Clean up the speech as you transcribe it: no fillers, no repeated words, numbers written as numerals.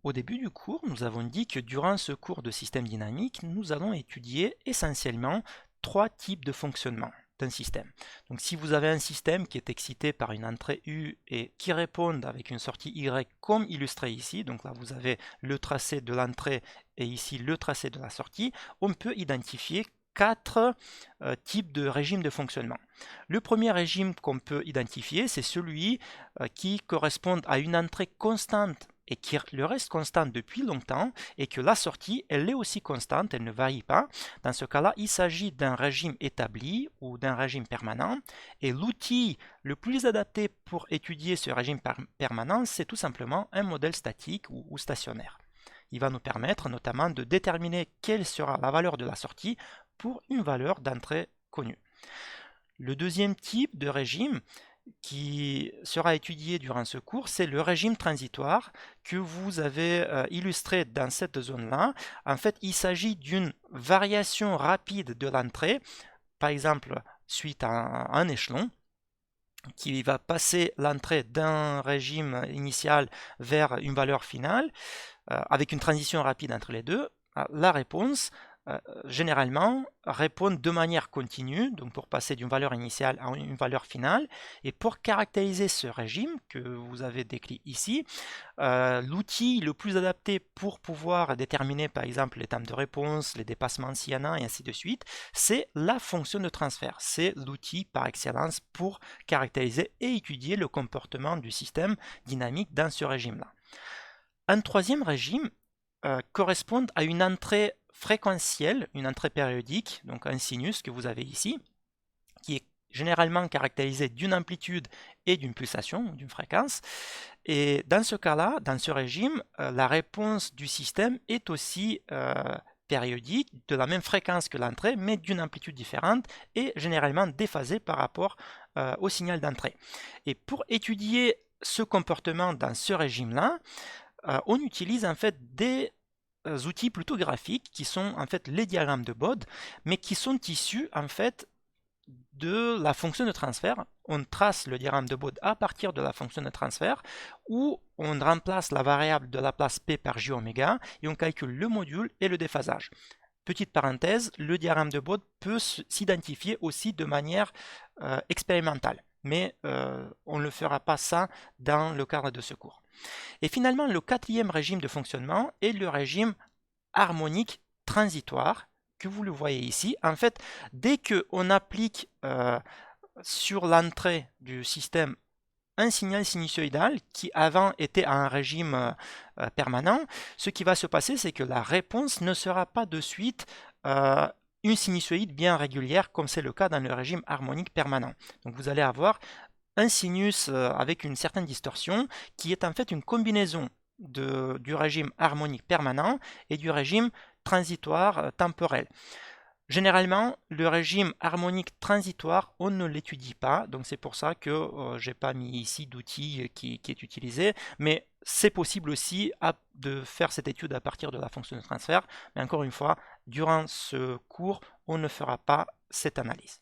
Au début du cours, nous avons dit que durant ce cours de système dynamique, nous allons étudier essentiellement trois types de fonctionnement d'un système. Donc si vous avez un système qui est excité par une entrée U et qui répond avec une sortie Y comme illustré ici, donc là vous avez le tracé de l'entrée et ici le tracé de la sortie, on peut identifier quatre types de régimes de fonctionnement. Le premier régime qu'on peut identifier, c'est celui qui correspond à une entrée constante et qui le reste constante depuis longtemps et que la sortie, elle est aussi constante, elle ne varie pas. Dans ce cas-là, il s'agit d'un régime établi ou d'un régime permanent et l'outil le plus adapté pour étudier ce régime permanent, c'est tout simplement un modèle statique ou stationnaire. Il va nous permettre notamment de déterminer quelle sera la valeur de la sortie pour une valeur d'entrée connue. Le deuxième type de régime qui sera étudié durant ce cours, c'est le régime transitoire que vous avez illustré dans cette zone-là. En fait, il s'agit d'une variation rapide de l'entrée, par exemple suite à un échelon, qui va passer l'entrée d'un régime initial vers une valeur finale, avec une transition rapide entre les deux. La réponse généralement répondent de manière continue, donc pour passer d'une valeur initiale à une valeur finale. Et pour caractériser ce régime que vous avez décrit ici, l'outil le plus adapté pour pouvoir déterminer par exemple les temps de réponse, les dépassements s'il y en a, et ainsi de suite, c'est la fonction de transfert. C'est l'outil par excellence pour caractériser et étudier le comportement du système dynamique dans ce régime-là. Un troisième régime correspond à une entrée fréquentielle, une entrée périodique, donc un sinus que vous avez ici, qui est généralement caractérisé d'une amplitude et d'une pulsation, d'une fréquence. Et dans ce cas-là, dans ce régime, la réponse du système est aussi périodique, de la même fréquence que l'entrée, mais d'une amplitude différente et généralement déphasée par rapport au signal d'entrée. Et pour étudier ce comportement dans ce régime-là, on utilise en fait des outils plutôt graphiques qui sont en fait les diagrammes de Bode, mais qui sont issus en fait de la fonction de transfert. On trace le diagramme de Bode à partir de la fonction de transfert où on remplace la variable de Laplace P par J oméga et on calcule le module et le déphasage. Petite parenthèse, le diagramme de Bode peut s'identifier aussi de manière expérimentale, mais on ne le fera pas ça dans le cadre de ce cours. Et finalement, le quatrième régime de fonctionnement est le régime harmonique transitoire, que vous le voyez ici. En fait, dès qu'on applique sur l'entrée du système un signal sinusoïdal qui avant était à un régime permanent, ce qui va se passer, c'est que la réponse ne sera pas de suite une sinusoïde bien régulière, comme c'est le cas dans le régime harmonique permanent. Donc vous allez avoir un sinus avec une certaine distorsion qui est en fait une combinaison du régime harmonique permanent et du régime transitoire temporel. Généralement, le régime harmonique transitoire, on ne l'étudie pas, donc c'est pour ça que je n'ai pas mis ici d'outil qui est utilisé, mais c'est possible aussi de faire cette étude à partir de la fonction de transfert, mais encore une fois, durant ce cours, on ne fera pas cette analyse.